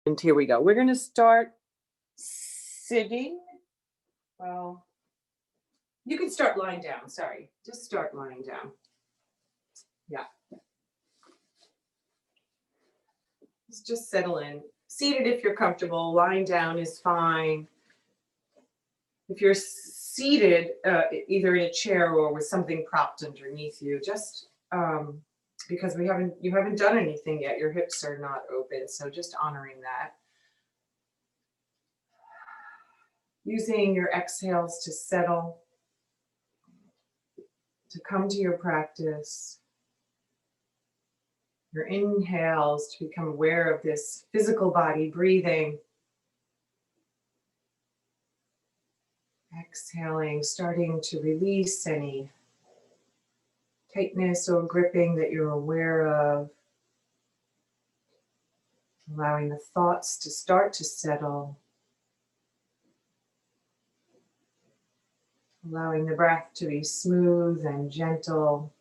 And here we go. We're going to start sitting. Well, you can start lying down. Sorry. Just start lying down. Yeah. Just settle in. Seated if you're comfortable. Lying down is fine. If you're seated, either in a chair or with something propped underneath you, just because you haven't done anything yet. Your hips are not open, so just honoring that. Using your exhales to settle, to come to your practice. Your inhales to become aware of this physical body breathing. Exhaling, starting to release any tightness or gripping that you're aware of. Allowing the thoughts to start to settle. Allowing the breath to be smooth and gentle.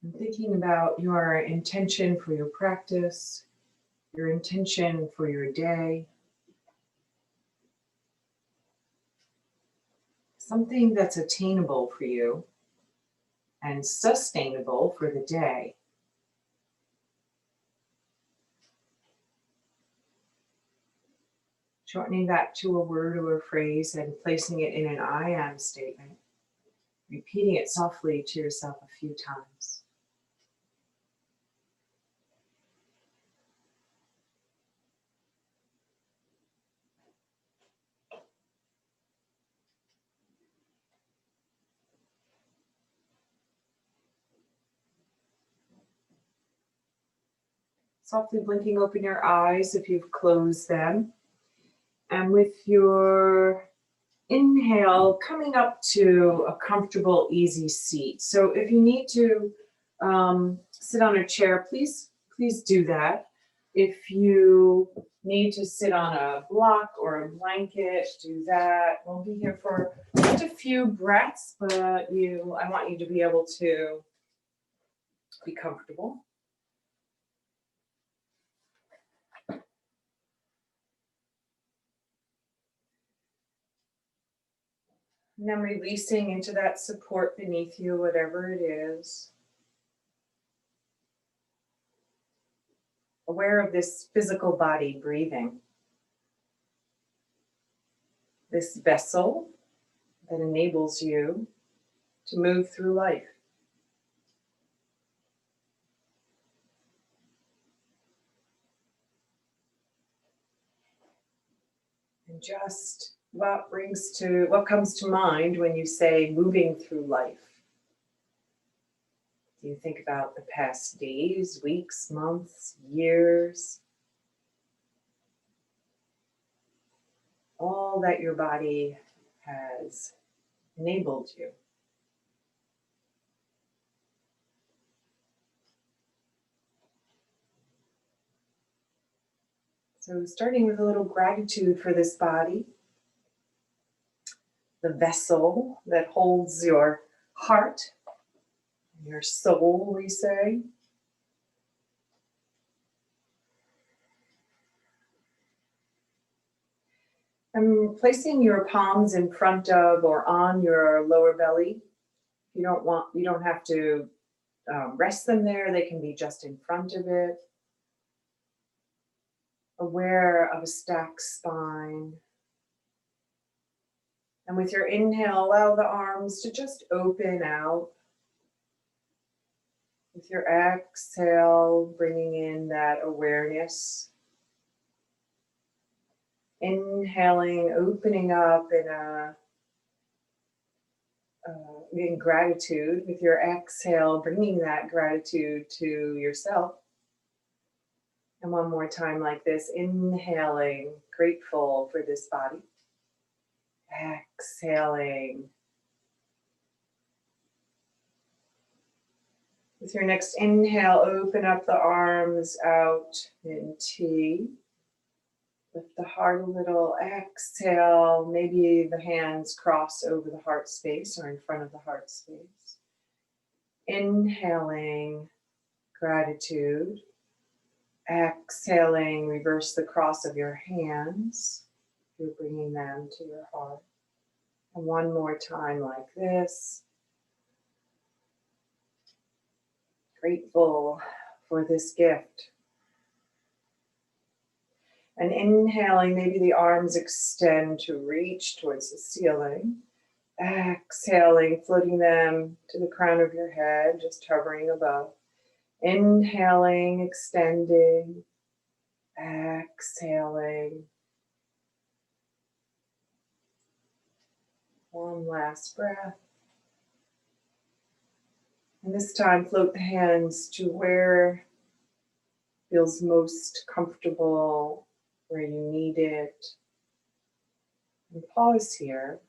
And thinking about your intention for your practice, your intention for your day. Something that's attainable for you and sustainable for the day. Shortening that to a word or a phrase and placing it in an I am statement. Repeating it softly to yourself a few times. Softly blinking open your eyes if you've closed them. And with your inhale, coming up to a comfortable, easy seat. So if you need to sit on a chair, please do that. If you need to sit on a block or a blanket, do that. We'll be here for just a few breaths, but I want you to be able to be comfortable. And then releasing into that support beneath you, whatever it is. Aware of this physical body breathing. This vessel that enables you to move through life. And just what comes to mind when you say moving through life? Do you think about the past days, weeks, months, years? All that your body has enabled you. So starting with a little gratitude for this body, the vessel that holds your heart, your soul, we say. And placing your palms in front of or on your lower belly. You don't have to rest them there. They can be just in front of it. Aware of a stacked spine. And with your inhale, allow the arms to just open out. With your exhale, bringing in that awareness. Inhaling, opening up in gratitude. With your exhale, bringing that gratitude to yourself. And one more time like this, inhaling, grateful for this body. Exhaling. With your next inhale, open up the arms out in T. Lift the heart a little. Exhale. Maybe the hands cross over the heart space or in front of the heart space. Inhaling gratitude. Exhaling, reverse the cross of your hands. You're bringing them to your heart. And one more time like this. Grateful for this gift. And inhaling, maybe the arms extend to reach towards the ceiling. Exhaling, floating them to the crown of your head, just hovering above. Inhaling, extending. Exhaling. One last breath. And this time, float the hands to where feels most comfortable, where you need it. And pause here.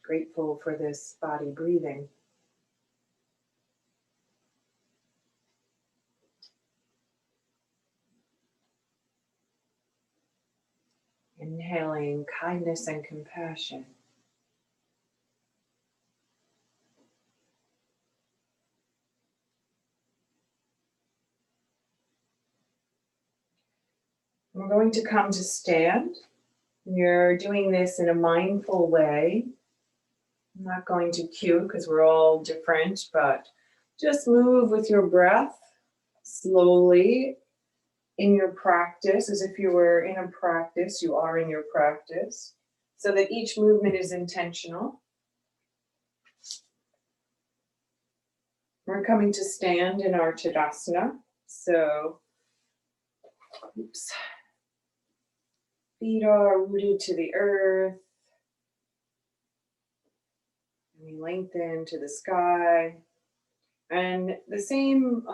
Grateful for this body breathing. Inhaling kindness and compassion. We're going to come to stand. You're doing this in a mindful way. I'm not going to cue because we're all different, but just move with your breath slowly in your practice, as if you were in a practice, you are in your practice, so that each movement is intentional. We're coming to stand in our Tadasana. So, feet are rooted to the earth. And we lengthen to the sky. And the same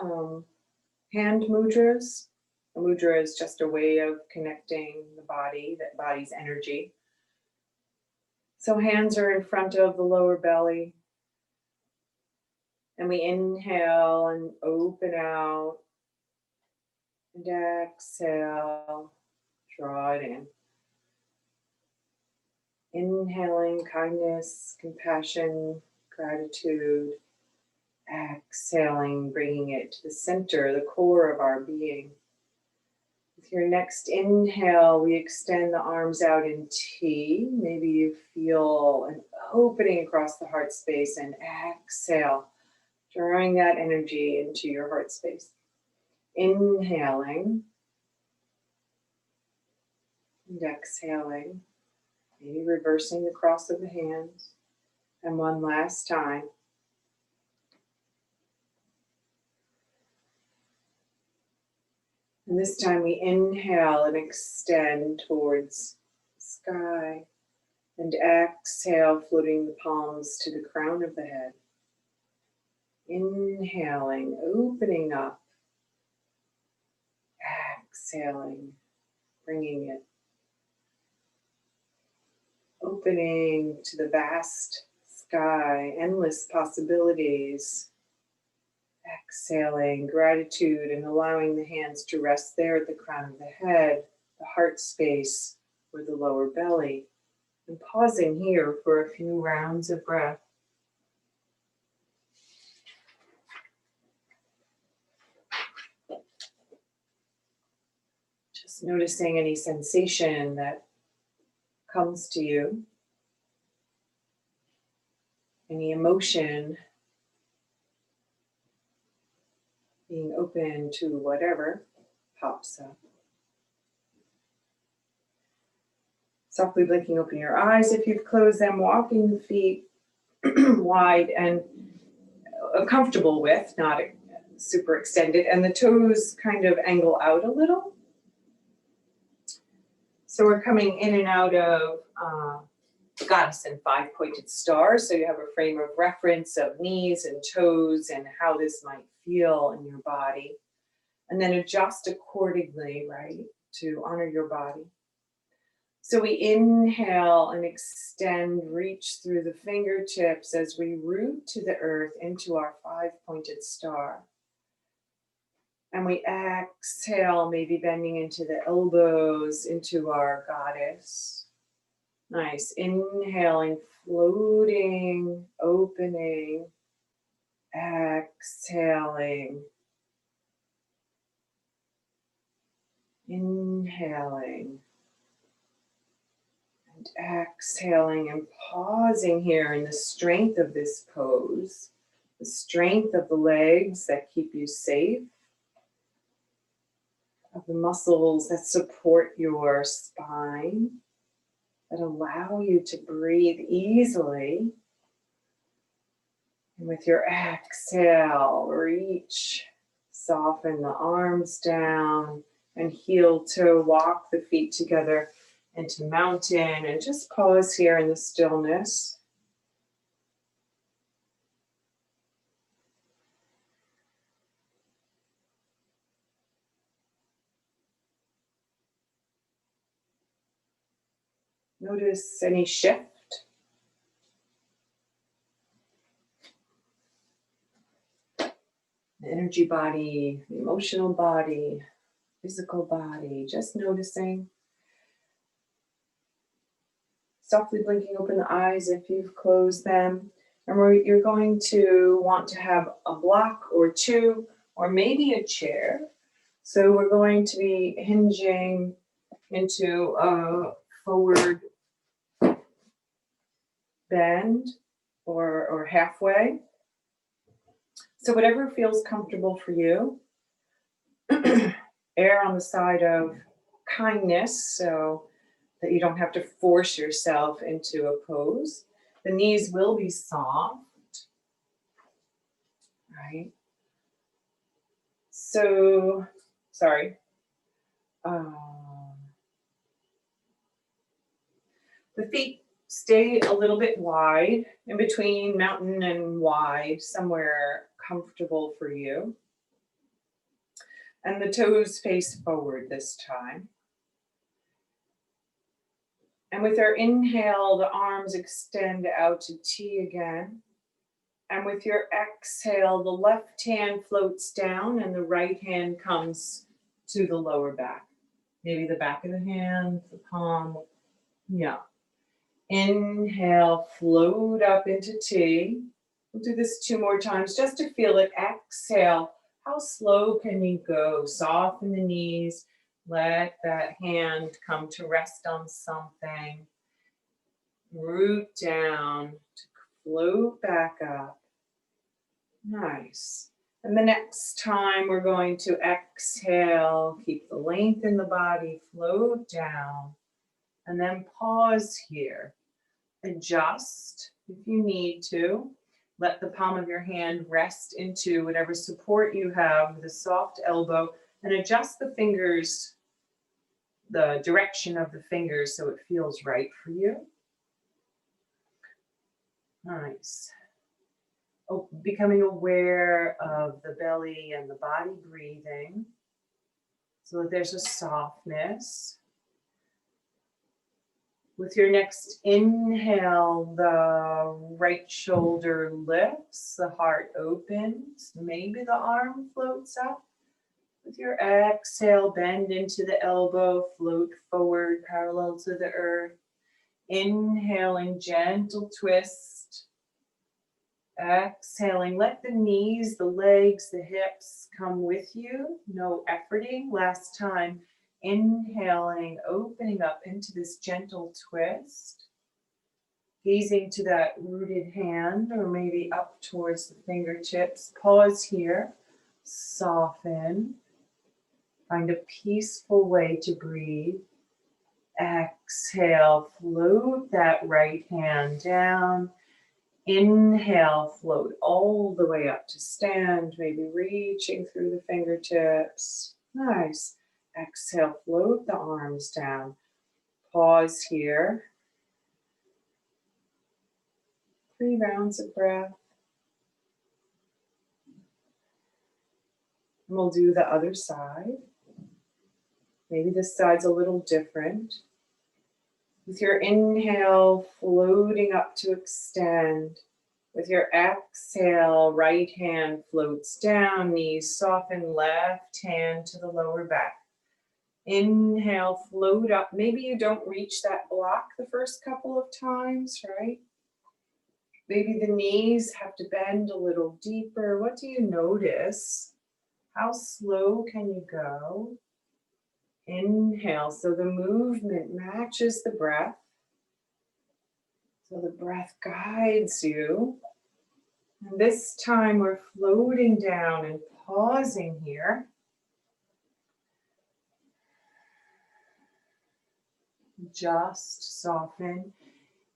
hand mudras. A mudra is just a way of connecting the body, that body's energy. So hands are in front of the lower belly. And we inhale and open out. And exhale, draw it in. Inhaling kindness, compassion, gratitude. Exhaling, bringing it to the center, the core of our being. With your next inhale, we extend the arms out in T. Maybe you feel an opening across the heart space, and exhale, drawing that energy into your heart space. Inhaling and exhaling, maybe reversing the cross of the hands. And one last time. And this time we inhale and extend towards the sky. And exhale, floating the palms to the crown of the head. Inhaling, opening up. Exhaling, bringing it. Opening to the vast sky, endless possibilities. Exhaling, gratitude, and allowing the hands to rest there at the crown of the head, the heart space, or the lower belly. And pausing here for a few rounds of breath. Just noticing any sensation that comes to you, any emotion, being open to whatever pops up. Softly blinking open your eyes if you've closed them, walking the feet wide and comfortable with, not super extended, and the toes kind of angle out a little. So we're coming in and out of Goddess and five-pointed stars. So you have a frame of reference of knees and toes and how this might feel in your body. And then adjust accordingly, right, to honor your body. So we inhale and extend, reach through the fingertips as we root to the earth into our five-pointed star. And we exhale, maybe bending into the elbows, into our goddess. Nice. Inhaling, floating, opening, exhaling. Inhaling and exhaling and pausing here in the strength of this pose, the strength of the legs that keep you safe, of the muscles that support your spine, that allow you to breathe easily. And with your exhale, reach, soften the arms down and heel toe, walk the feet together into mountain, and just pause here in the stillness. Notice any shift. The energy body, the emotional body, physical body, just noticing. Softly blinking open the eyes if you've closed them. And you're going to want to have a block or two, or maybe a chair. So we're going to be hinging into a forward bend or halfway. So whatever feels comfortable for you. Err on the side of kindness so that you don't have to force yourself into a pose. The knees will be soft, right? So, sorry. The feet stay a little bit wide, in between mountain and wide, somewhere comfortable for you. And the toes face forward this time. And with our inhale, the arms extend out to T again. And with your exhale, the left hand floats down and the right hand comes to the lower back. Maybe the back of the hand, the palm. Yeah. Inhale, float up into T. We'll do this 2 more times just to feel it. Exhale. How slow can you go? Soften the knees. Let that hand come to rest on something. Root down to float back up. Nice. And the next time we're going to exhale, keep the length in the body, float down, and then pause here. Adjust if you need to. Let the palm of your hand rest into whatever support you have with a soft elbow, and adjust the fingers, the direction of the fingers so it feels right for you. Nice. Oh, becoming aware of the belly and the body breathing so that there's a softness. With your next inhale, the right shoulder lifts, the heart opens, maybe the arm floats up. With your exhale, bend into the elbow, float forward parallel to the earth. Inhaling, gentle twist. Exhaling, let the knees, the legs, the hips come with you. No efforting. Last time. Inhaling, opening up into this gentle twist. Gazing to that rooted hand or maybe up towards the fingertips. Pause here. Soften. Find a peaceful way to breathe. Exhale, float that right hand down. Inhale, float all the way up to stand, maybe reaching through the fingertips. Nice. Exhale, float the arms down. Pause here. 3 rounds of breath. And we'll do the other side. Maybe this side's a little different. With your inhale, floating up to extend. With your exhale, right hand floats down, knees soften, left hand to the lower back. Inhale, float up. Maybe you don't reach that block the first couple of times, right? Maybe the knees have to bend a little deeper. What do you notice? How slow can you go? Inhale, so the movement matches the breath. So the breath guides you. And this time we're floating down and pausing here. Just soften.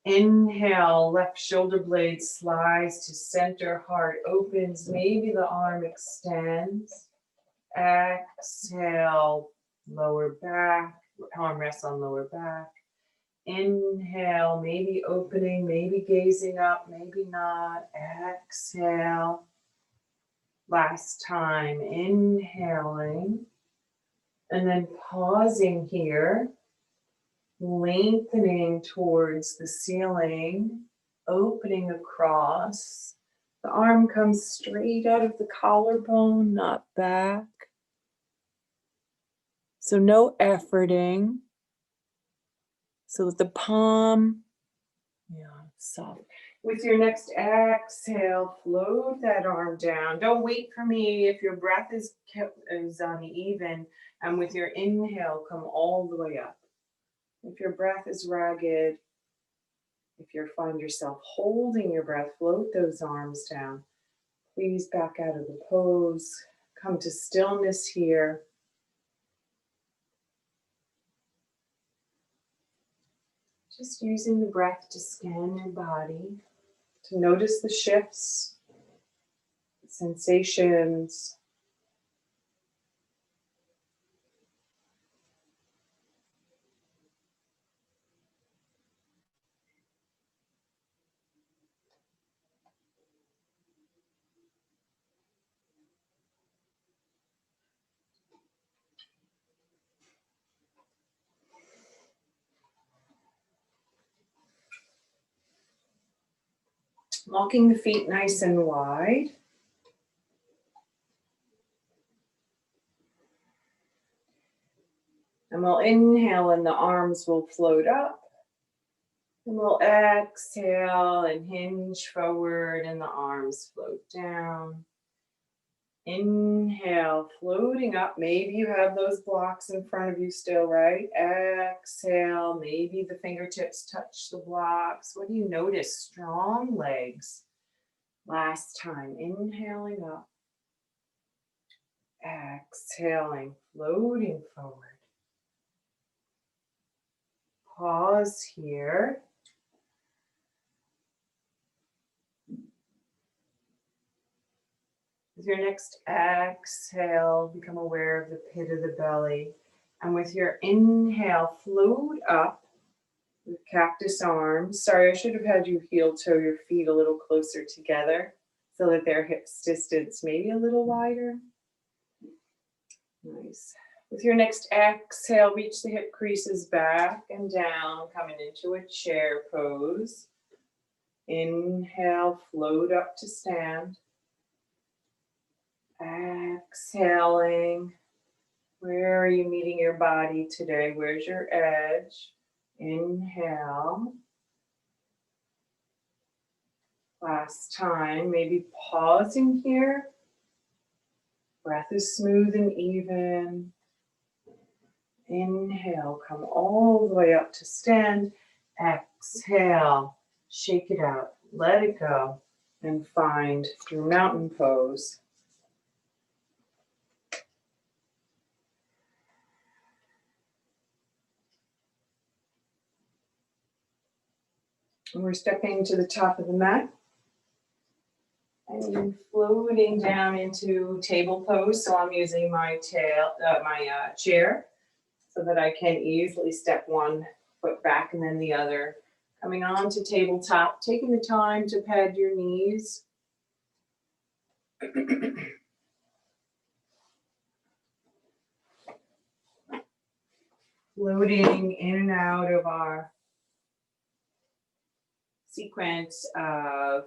Inhale, left shoulder blade slides to center, heart opens, maybe the arm extends. Exhale, lower back, arm rests on lower back. Inhale, maybe opening, maybe gazing up, maybe not. Exhale. Last time, inhaling, and then pausing here, lengthening towards the ceiling, opening across. The arm comes straight out of the collarbone, not back. So no efforting. So that the palm, soft. With your next exhale, float that arm down. Don't wait for me if your breath is uneven. And with your inhale, come all the way up. If your breath is ragged, if you find yourself holding your breath, float those arms down. Please back out of the pose. Come to stillness here. Just using the breath to scan your body, to notice the shifts, sensations. Walking the feet nice and wide. And we'll inhale and the arms will float up. And we'll exhale and hinge forward and the arms float down. Inhale, floating up. Maybe you have those blocks in front of you still, right? Exhale, maybe the fingertips touch the blocks. What do you notice? Strong legs. Last time, inhaling up. Exhaling, floating forward. Pause here. With your next exhale, become aware of the pit of the belly. And with your inhale, float up with cactus arms. Sorry, I should have had you heel toe your feet a little closer together so that they're hips distance maybe a little wider. Nice. With your next exhale, reach the hip creases back and down, coming into a chair pose. Inhale, float up to stand. Exhaling. Where are you meeting your body today? Where's your edge? Inhale. Last time, maybe pausing here. Breath is smooth and even. Inhale, come all the way up to stand. Exhale, shake it out, let it go, and find your mountain pose. And we're stepping to the top of the mat and floating down into table pose. So I'm using my chair so that I can easily step one foot back and then the other. Coming on to tabletop, taking the time to pad your knees. Floating in and out of our sequence of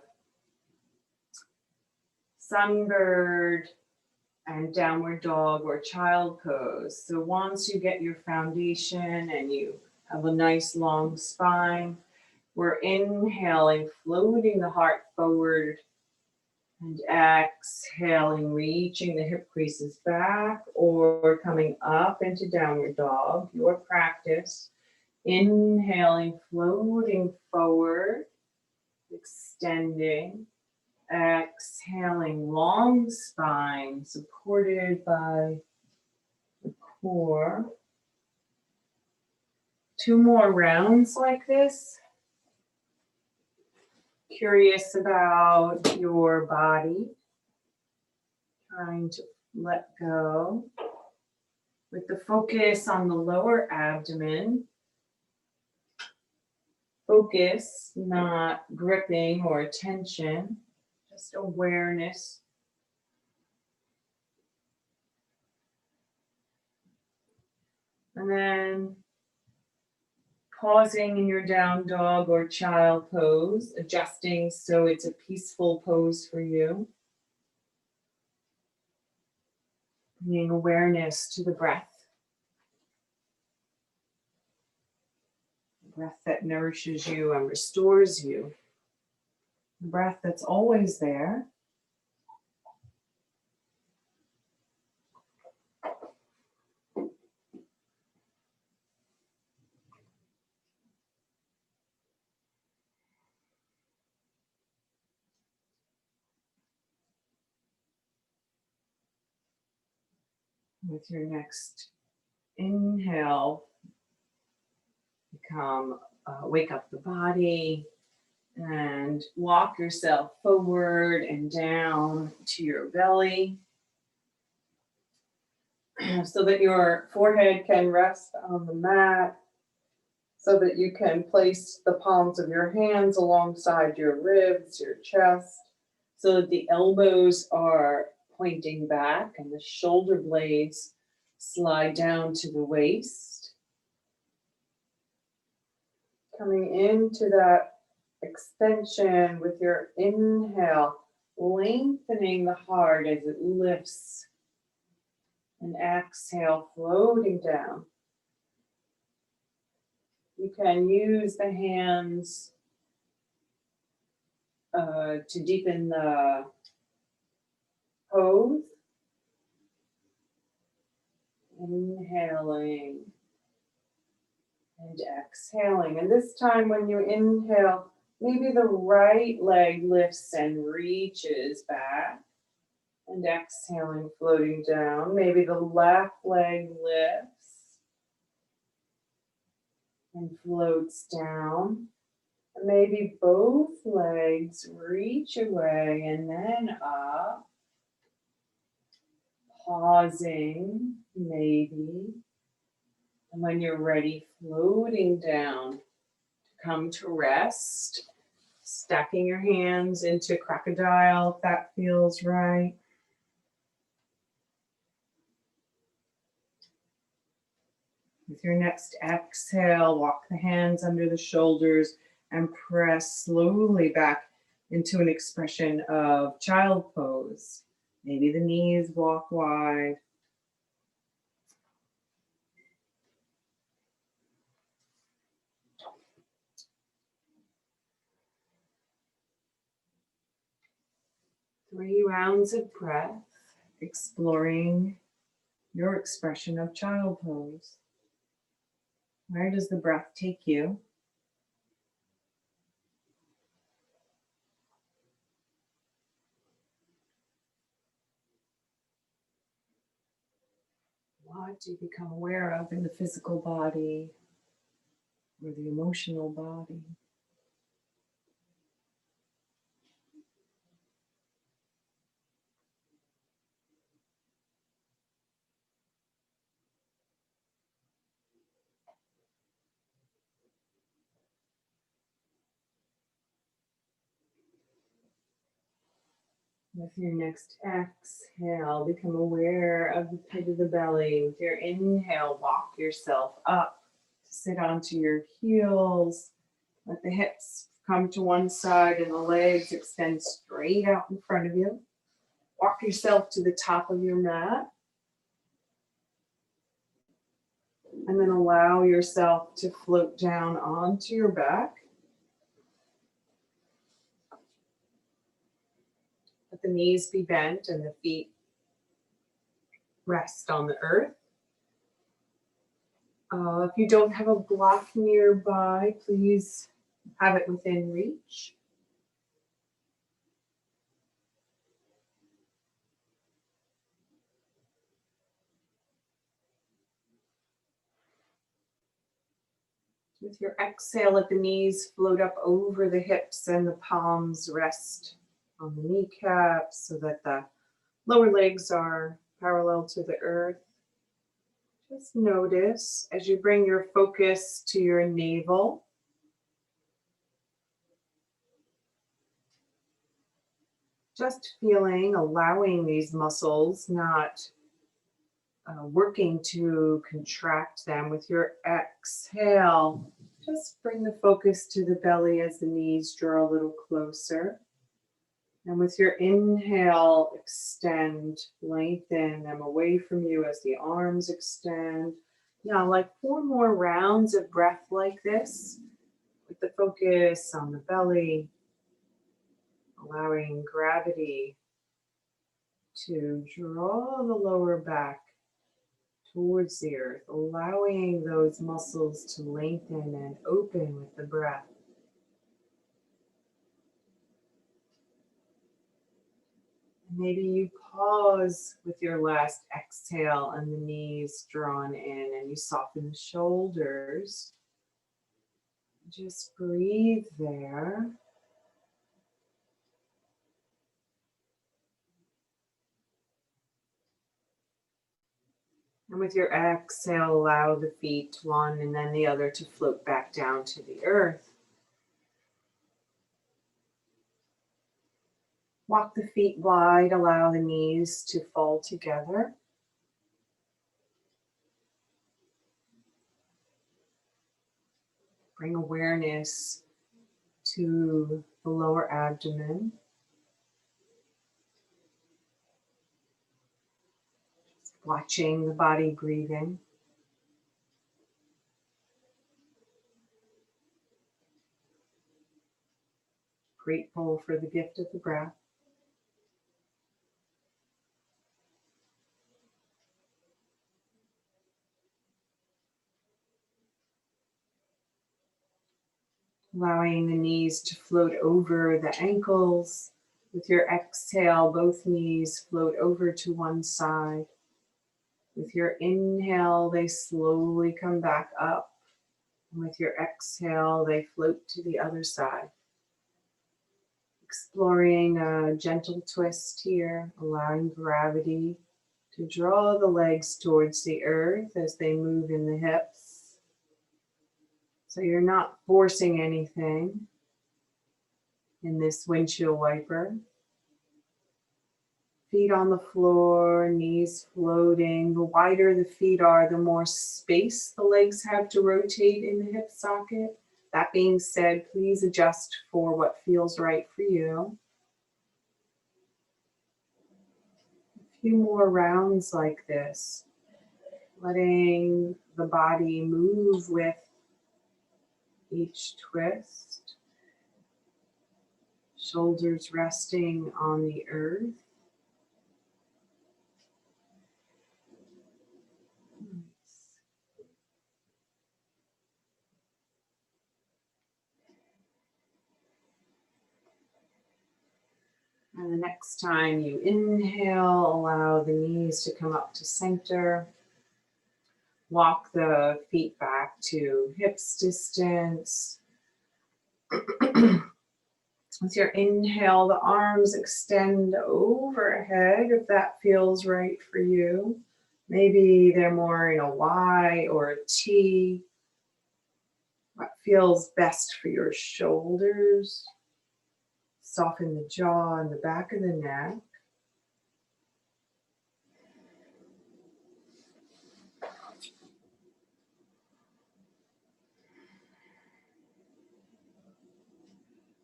sunbird, and downward dog or child pose. So once you get your foundation and you have a nice long spine, we're inhaling, floating the heart forward, and exhaling, reaching the hip creases back or coming up into downward dog, your practice. Inhaling, floating forward, extending. Exhaling, long spine supported by the core. 2 more rounds like this. Curious about your body. Trying to let go with the focus on the lower abdomen. Focus, not gripping or tension. Just awareness. And then pausing in your down dog or child pose, adjusting so it's a peaceful pose for you. Bringing awareness to the breath. The breath that nourishes you and restores you. The breath that's always there. With your next inhale, wake up the body and walk yourself forward and down to your belly so that your forehead can rest on the mat, so that you can place the palms of your hands alongside your ribs, your chest, so that the elbows are pointing back and the shoulder blades slide down to the waist. Coming into that extension with your inhale, lengthening the heart as it lifts, and exhale, floating down. You can use the hands to deepen the pose. Inhaling and exhaling. And this time when you inhale, maybe the right leg lifts and reaches back. And exhaling, floating down. Maybe the left leg lifts and floats down. And maybe both legs reach away and then up. Pausing, maybe. And when you're ready, floating down to come to rest. Stacking your hands into crocodile if that feels right. With your next exhale, walk the hands under the shoulders and press slowly back into an expression of child pose. Maybe the knees walk wide. Three rounds of breath, exploring your expression of child pose. Where does the breath take you? What do you become aware of in the physical body or the emotional body? With your next exhale, become aware of the pit of the belly. With your inhale, walk yourself up to sit onto your heels. Let the hips come to one side and the legs extend straight out in front of you. Walk yourself to the top of your mat. And then allow yourself to float down onto your back. Let the knees be bent and the feet rest on the earth. If you don't have a block nearby, please have it within reach. With your exhale, let the knees float up over the hips and the palms rest on the kneecaps so that the lower legs are parallel to the earth. Just notice as you bring your focus to your navel. Just feeling, allowing these muscles, not working to contract them. With your exhale, just bring the focus to the belly as the knees draw a little closer. And with your inhale, extend, lengthen them away from you as the arms extend. Now, like 4 more rounds of breath like this, with the focus on the belly, allowing gravity to draw the lower back towards the earth, allowing those muscles to lengthen and open with the breath. Maybe you pause with your last exhale and the knees drawn in and you soften the shoulders. Just breathe there. And with your exhale, allow the feet, one and then the other, to float back down to the earth. Walk the feet wide, allow the knees to fall together. Bring awareness to the lower abdomen. Watching the body breathing. Grateful for the gift of the breath. Allowing the knees to float over the ankles. With your exhale, both knees float over to one side. With your inhale, they slowly come back up. And with your exhale, they float to the other side. Exploring a gentle twist here, allowing gravity to draw the legs towards the earth as they move in the hips. So you're not forcing anything in this windshield wiper. Feet on the floor, knees floating. The wider the feet are, the more space the legs have to rotate in the hip socket. That being said, please adjust for what feels right for you. A few more rounds like this, letting the body move with each twist. Shoulders resting on the earth. And the next time you inhale, allow the knees to come up to center. Walk the feet back to hips distance. With your inhale, the arms extend overhead if that feels right for you. Maybe they're more in a Y or a T. What feels best for your shoulders? Soften the jaw and the back of the neck.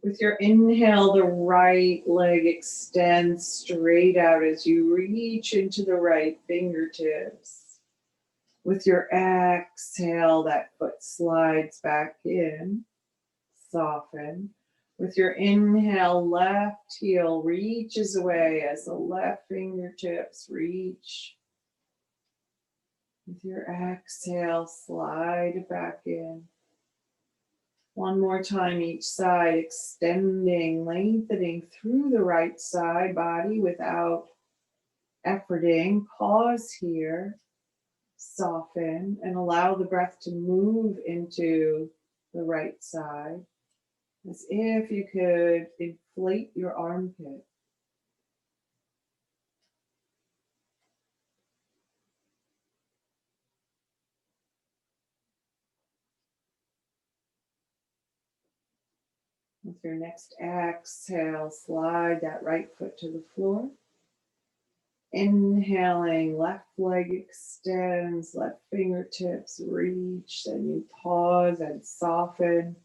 With your inhale, the right leg extends straight out as you reach into the right fingertips. With your exhale, that foot slides back in. Soften. With your inhale, left heel reaches away as the left fingertips reach. With your exhale, slide back in. One more time each side, extending, lengthening through the right side body without efforting. Pause here, soften, and allow the breath to move into the right side. As if you could inflate your armpit. With your next exhale, slide that right foot to the floor. Inhaling, left leg extends, left fingertips reach, then you pause and soften.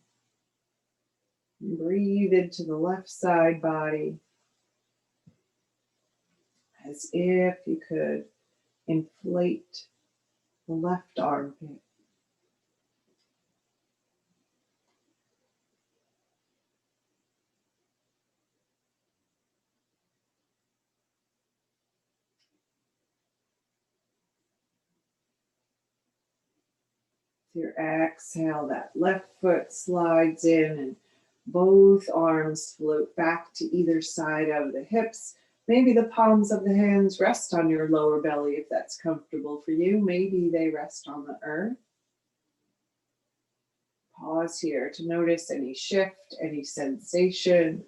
Breathe into the left side body as if you could inflate the left armpit. With your exhale, that left foot slides in and both arms float back to either side of the hips. Maybe the palms of the hands rest on your lower belly if that's comfortable for you. Maybe they rest on the earth. Pause here to notice any shift, any sensation.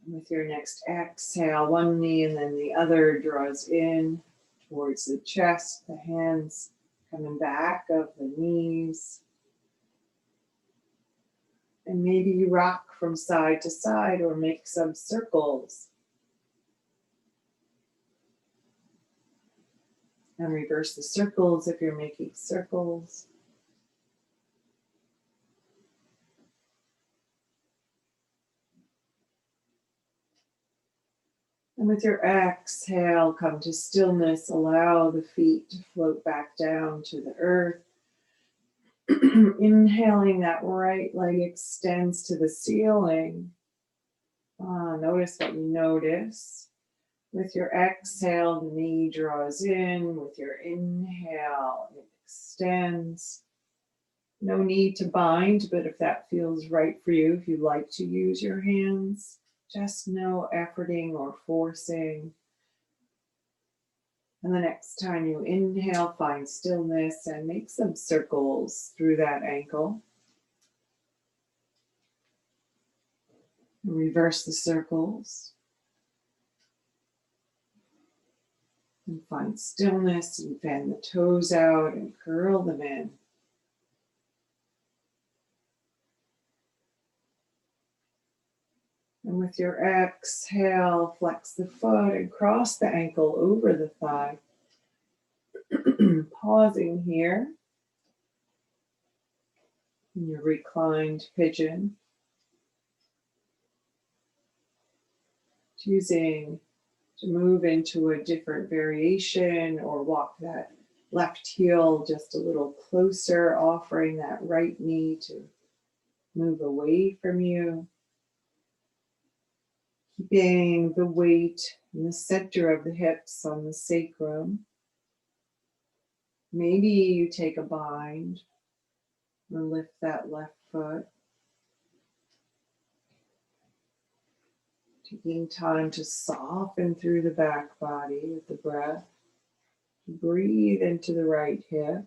And with your next exhale, one knee and then the other draws in towards the chest, the hands coming back of the knees. And maybe you rock from side to side or make some circles. And reverse the circles if you're making circles. And with your exhale, come to stillness. Allow the feet to float back down to the earth. Inhaling, that right leg extends to the ceiling. Notice what you notice. With your exhale, the knee draws in. With your inhale, it extends. No need to bind, but if that feels right for you, if you like to use your hands, just no efforting or forcing. And the next time you inhale, find stillness and make some circles through that ankle. Reverse the circles. And find stillness and fan the toes out and curl them in. And with your exhale, flex the foot and cross the ankle over the thigh. Pausing here in your reclined pigeon. Choosing to move into a different variation or walk that left heel just a little closer, offering that right knee to move away from you. Keeping the weight in the center of the hips on the sacrum. Maybe you take a bind or lift that left foot. Taking time to soften through the back body with the breath. Breathe into the right hip.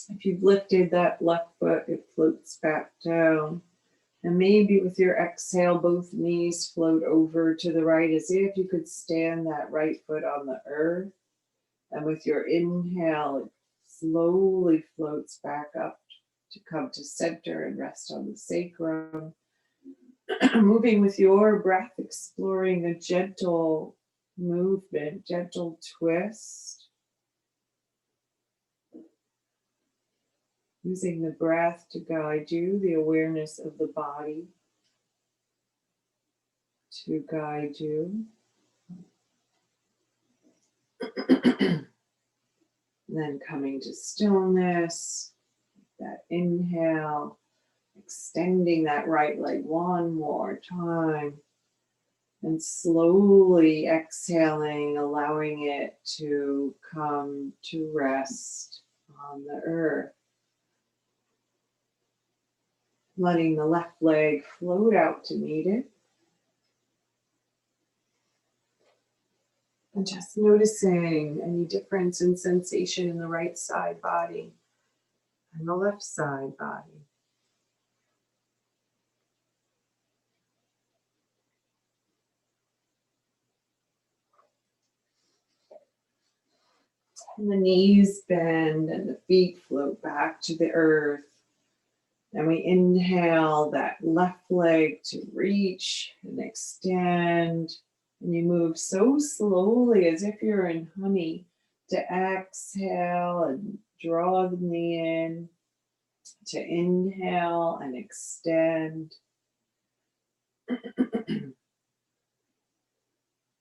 If you've lifted that left foot, it floats back down. And maybe with your exhale, both knees float over to the right as if you could stand that right foot on the earth. And with your inhale, it slowly floats back up to come to center and rest on the sacrum. Moving with your breath, exploring a gentle movement, gentle twist. Using the breath to guide you, the awareness of the body to guide you. Then coming to stillness, that inhale, extending that right leg one more time, and slowly exhaling, allowing it to come to rest on the earth. Letting the left leg float out to meet it. And just noticing any difference in sensation in the right side body and the left side body. And the knees bend and the feet float back to the earth. And we inhale that left leg to reach and extend. And you move so slowly as if you're in honey to exhale and draw the knee in, to inhale and extend.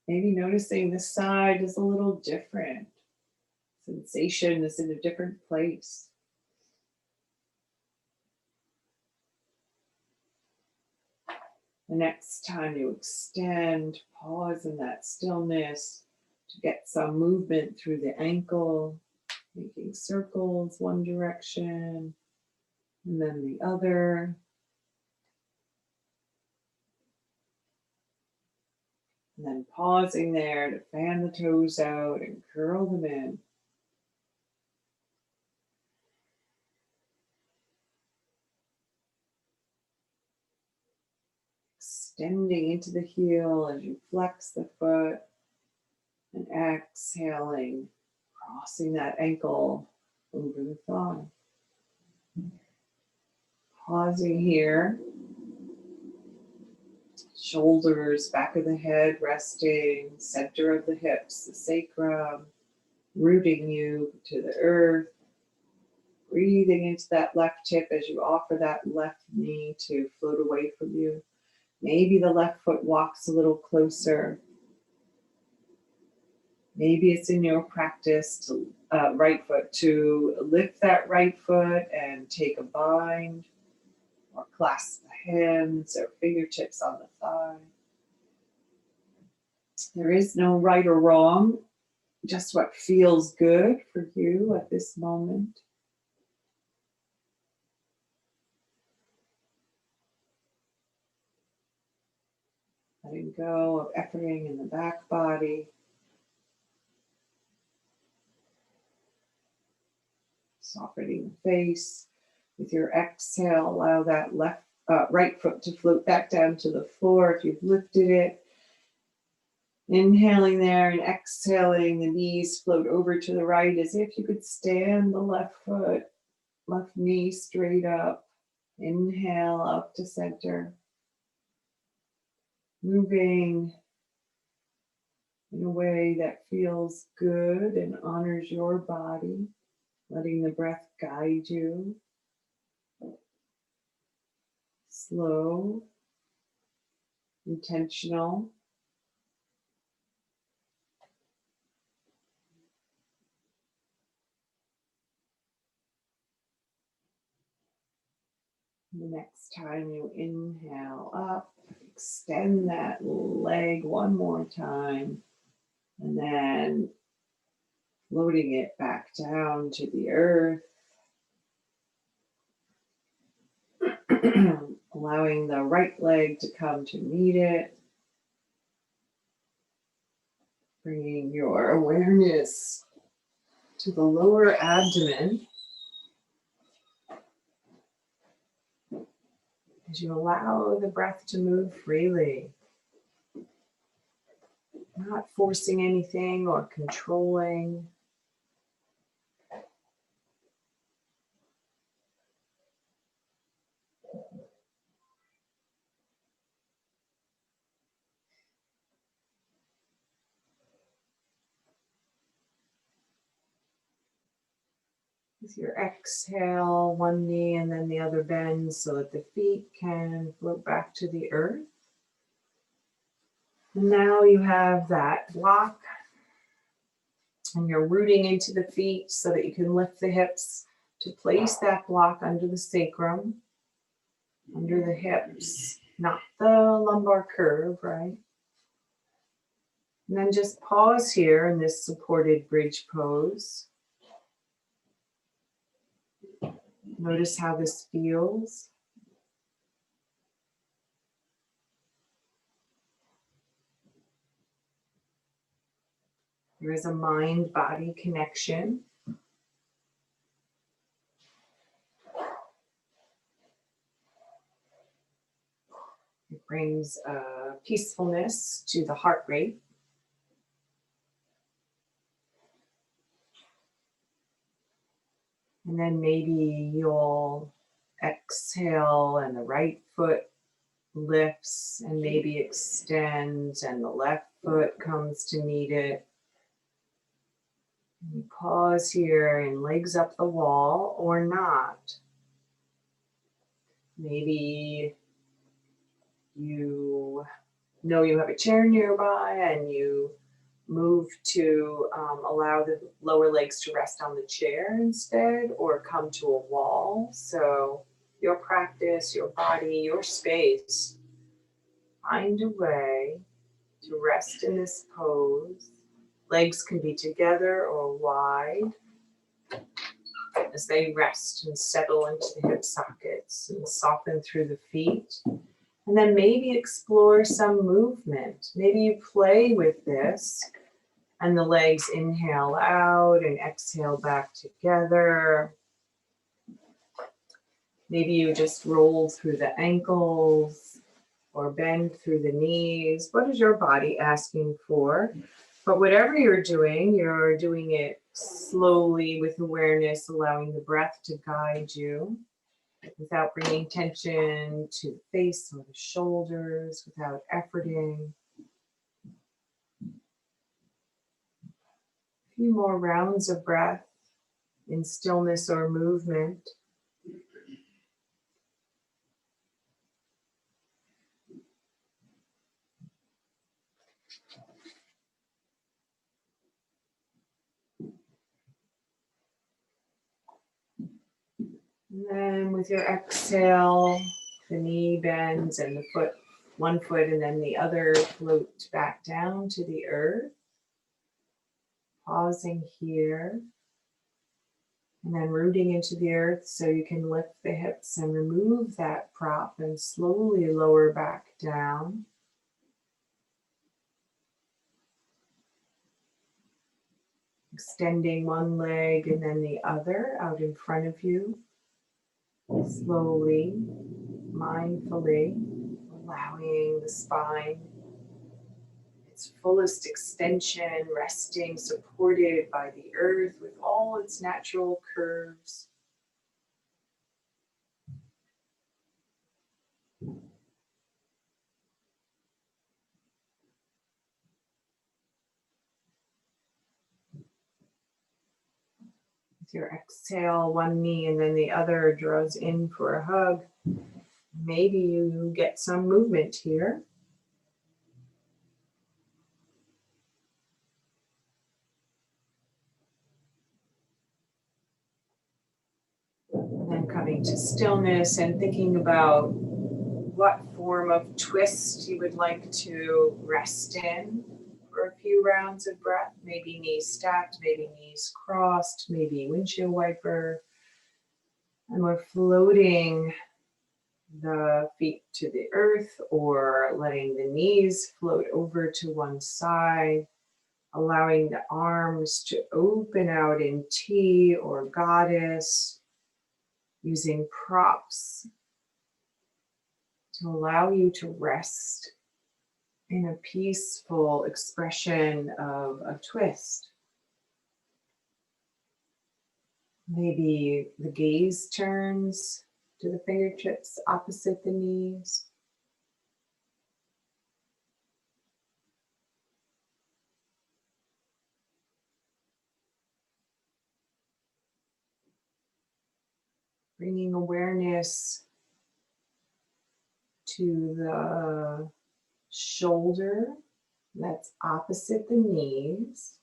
Maybe noticing this side is a little different. Sensation is in a different place. The next time you extend, pause in that stillness to get some movement through the ankle, making circles one direction and then the other. And then pausing there to fan the toes out and curl them in. Extending into the heel as you flex the foot and exhaling, crossing that ankle over the thigh. Pausing here. Shoulders, back of the head resting, center of the hips, the sacrum, rooting you to the earth. Breathing into that left hip as you offer that left knee to float away from you. Maybe the left foot walks a little closer. Maybe it's in your practice to right foot to lift that right foot and take a bind, or clasp the hands or fingertips on the thigh. There is no right or wrong, just what feels good for you at this moment. Letting go of efforting in the back body. Softening the face. With your exhale, allow that right foot to float back down to the floor if you've lifted it. Inhaling there and exhaling, the knees float over to the right as if you could stand the left foot, left knee straight up. Inhale up to center. Moving in a way that feels good and honors your body. Letting the breath guide you. Slow, intentional. The next time you inhale up, extend that leg one more time, and then floating it back down to the earth. Allowing the right leg to come to meet it. Bringing your awareness to the lower abdomen as you allow the breath to move freely. Not forcing anything or controlling. With your exhale, one knee and then the other bends so that the feet can float back to the earth. And now you have that block and you're rooting into the feet so that you can lift the hips to place that block under the sacrum, under the hips, not the lumbar curve, right? And then just pause here in this supported bridge pose. Notice how this feels. There is a mind-body connection. It brings peacefulness to the heart rate. And then maybe you'll exhale and the right foot lifts and maybe extends and the left foot comes to meet it. And you pause here and legs up the wall or not. Maybe you know you have a chair nearby and you move to allow the lower legs to rest on the chair instead or come to a wall. So your practice, your body, your space, find a way to rest in this pose. Legs can be together or wide as they rest and settle into the hip sockets and soften through the feet. And then maybe explore some movement. Maybe you play with this and the legs inhale out and exhale back together. Maybe you just roll through the ankles or bend through the knees. What is your body asking for? But whatever you're doing it slowly with awareness, allowing the breath to guide you without bringing tension to the face or the shoulders, without efforting. A few more rounds of breath in stillness or movement. And then with your exhale, the knee bends and the foot, one foot and then the other float back down to the earth. Pausing here. And then rooting into the earth so you can lift the hips and remove that prop and slowly lower back down. Extending one leg and then the other out in front of you. Slowly, mindfully, allowing the spine its fullest extension, resting, supported by the earth with all its natural curves. With your exhale, one knee and then the other draws in for a hug. Maybe you get some movement here. And then coming to stillness and thinking about what form of twist you would like to rest in for a few rounds of breath. Maybe knees stacked, maybe knees crossed, maybe windshield wiper. And we're floating the feet to the earth or letting the knees float over to one side, allowing the arms to open out in T or goddess, using props to allow you to rest in a peaceful expression of a twist. Maybe the gaze turns to the fingertips opposite the knees. Bringing awareness to the shoulder that's opposite the knees.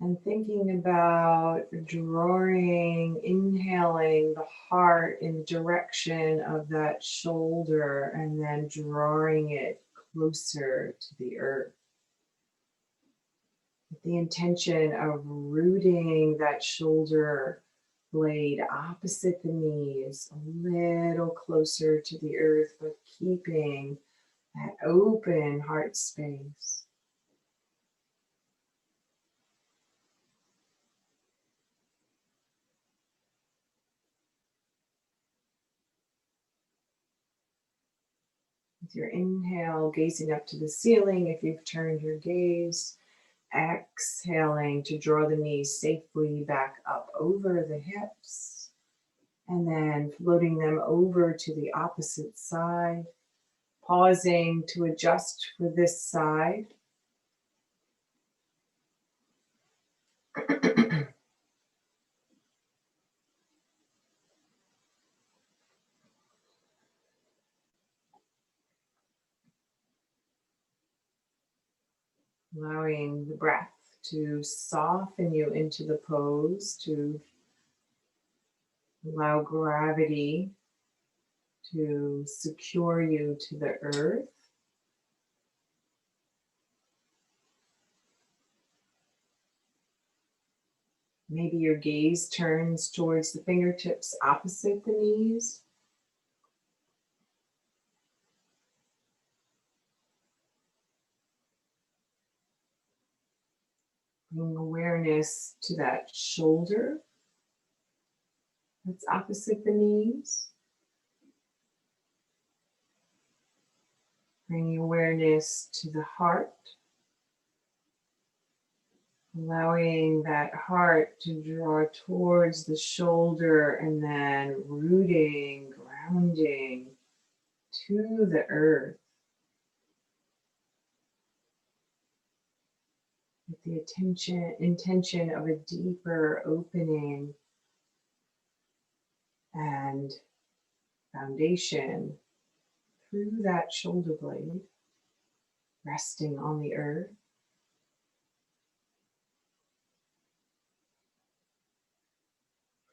And thinking about inhaling the heart in the direction of that shoulder and then drawing it closer to the earth. With the intention of rooting that shoulder blade opposite the knees, a little closer to the earth, but keeping that open heart space. With your inhale, gazing up to the ceiling if you've turned your gaze. Exhaling to draw the knees safely back up over the hips. And then floating them over to the opposite side. Pausing to adjust for this side. Allowing the breath to soften you into the pose, to allow gravity to secure you to the earth. Maybe your gaze turns towards the fingertips opposite the knees. Bring awareness to that shoulder that's opposite the knees. Bringing awareness to the heart. Allowing that heart to draw towards the shoulder and then rooting, grounding to the earth. With the intention of a deeper opening and foundation through that shoulder blade, resting on the earth.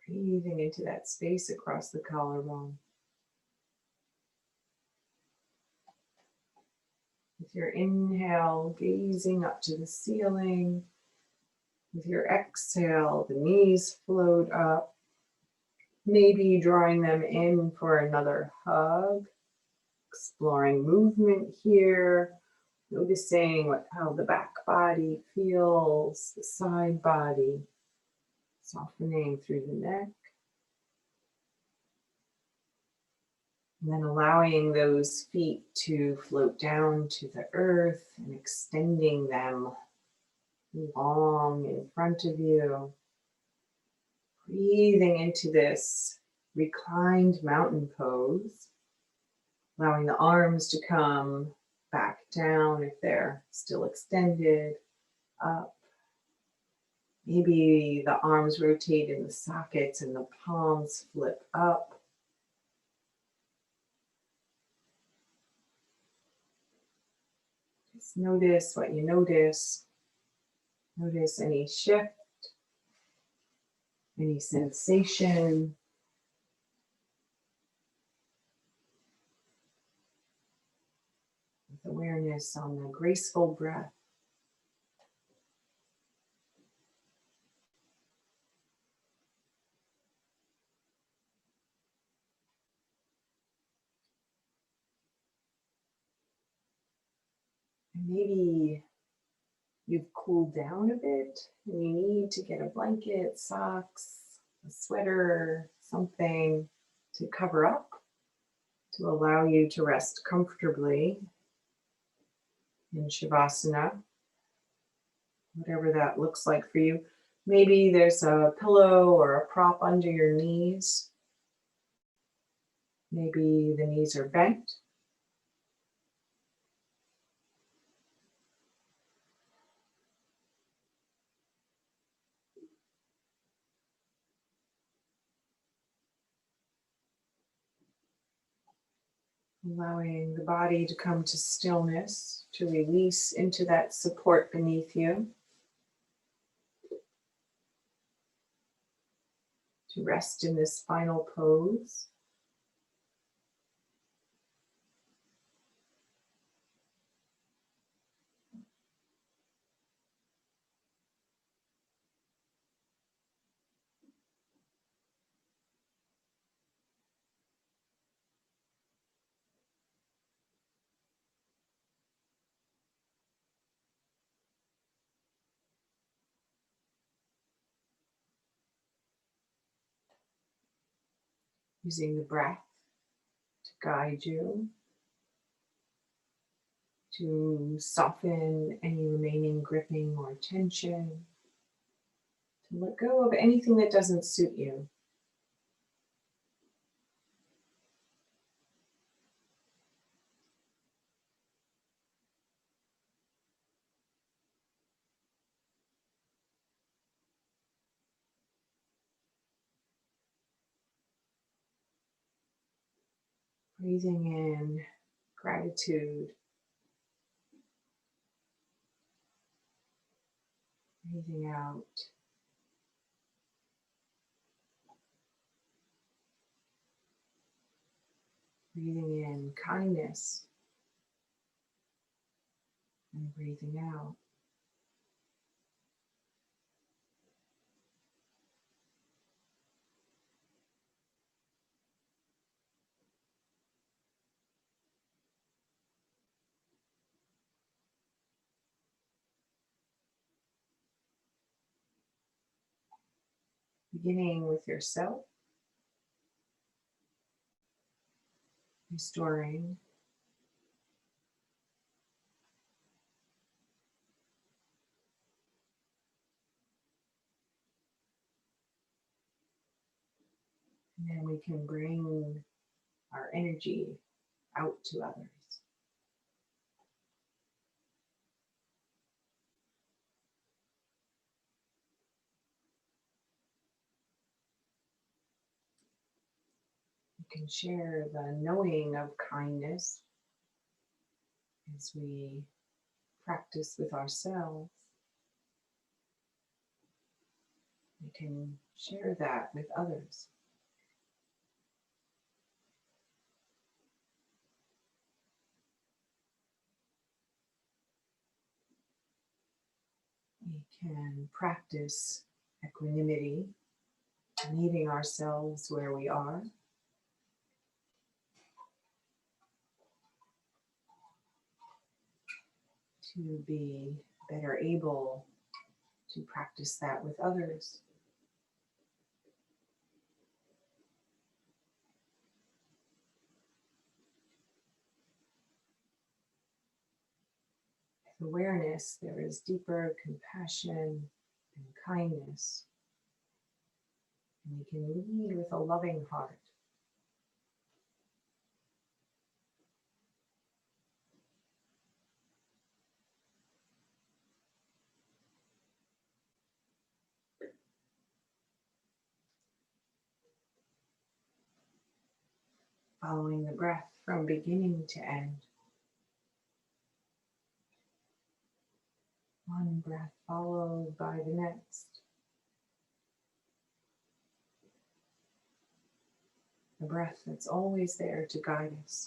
Breathing into that space across the collarbone. With your inhale, gazing up to the ceiling. With your exhale, the knees float up. Maybe drawing them in for another hug. Exploring movement here. Noticing how the back body feels, the side body. Softening through the neck. And then allowing those feet to float down to the earth and extending them long in front of you. Breathing into this reclined mountain pose. Allowing the arms to come back down if they're still extended, up. Maybe the arms rotate in the sockets and the palms flip up. Just notice what you notice. Notice any shift, any sensation. With awareness on the graceful breath. And maybe you've cooled down a bit and you need to get a blanket, socks, a sweater, something to cover up to allow you to rest comfortably in Shavasana, whatever that looks like for you. Maybe there's a pillow or a prop under your knees. Maybe the knees are bent. Allowing the body to come to stillness, to release into that support beneath you, to rest in this final pose. Using the breath to guide you, to soften any remaining gripping or tension, to let go of anything that doesn't suit you. Breathing in gratitude, breathing out breathing in kindness and breathing out. Beginning with yourself, restoring, and then we can bring our energy out to others. We can share the knowing of kindness as we practice with ourselves. We can share that with others. We can practice equanimity, meeting ourselves where we are. To be better able to practice that with others. With awareness, there is deeper compassion and kindness, and we can lead with a loving heart. Following the breath from beginning to end. One breath followed by the next. The breath that's always there to guide us.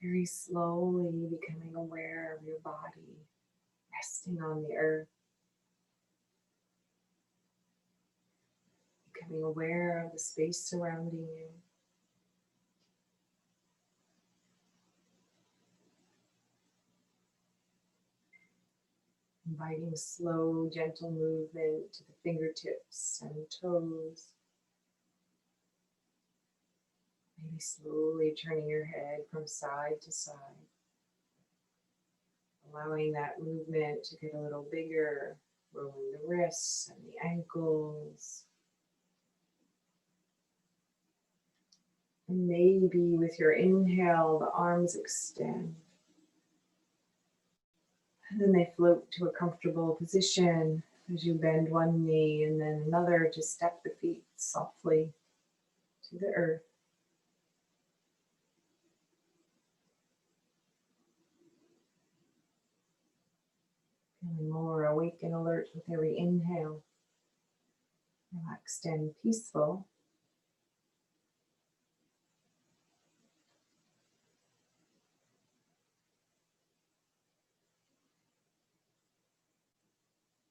Very slowly becoming aware of your body resting on the earth, becoming aware of the space surrounding you. Inviting slow, gentle movement to the fingertips and toes. Maybe slowly turning your head from side to side. Allowing that movement to get a little bigger, rolling the wrists and the ankles. And maybe with your inhale, the arms extend. And then they float to a comfortable position as you bend one knee and then another to step the feet softly to the earth. Feeling more awake and alert with every inhale. Relaxed and peaceful.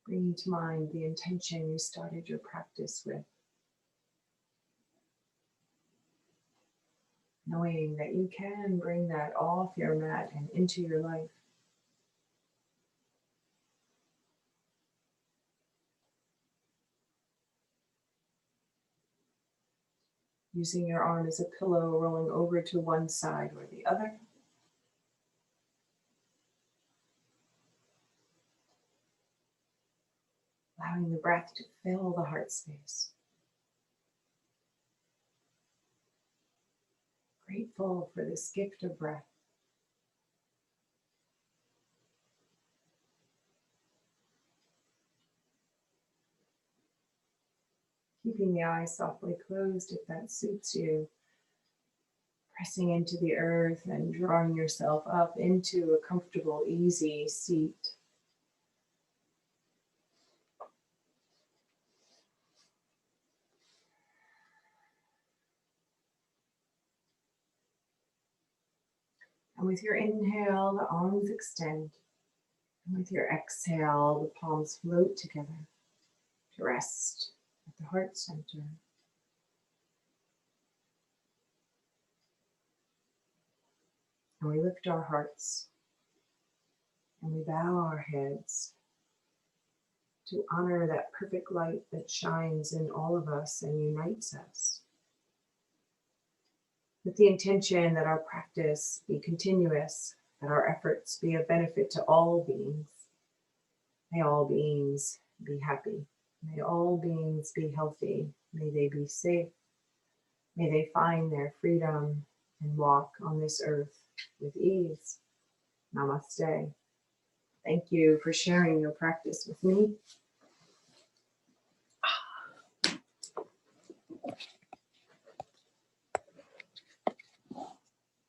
Bringing to mind the intention you started your practice with. Knowing that you can bring that off your mat and into your life. Using your arm as a pillow, rolling over to one side or the other. Allowing the breath to fill the heart space. Grateful for this gift of breath. Keeping the eyes softly closed if that suits you. Pressing into the earth and drawing yourself up into a comfortable, easy seat. And with your inhale, the arms extend. And with your exhale, the palms float together to rest at the heart center. And we lift our hearts and we bow our heads to honor that perfect light that shines in all of us and unites us. With the intention that our practice be continuous, that our efforts be of benefit to all beings. May all beings be happy. May all beings be healthy. May they be safe. May they find their freedom and walk on this earth with ease. Namaste. Thank you for sharing your practice with me.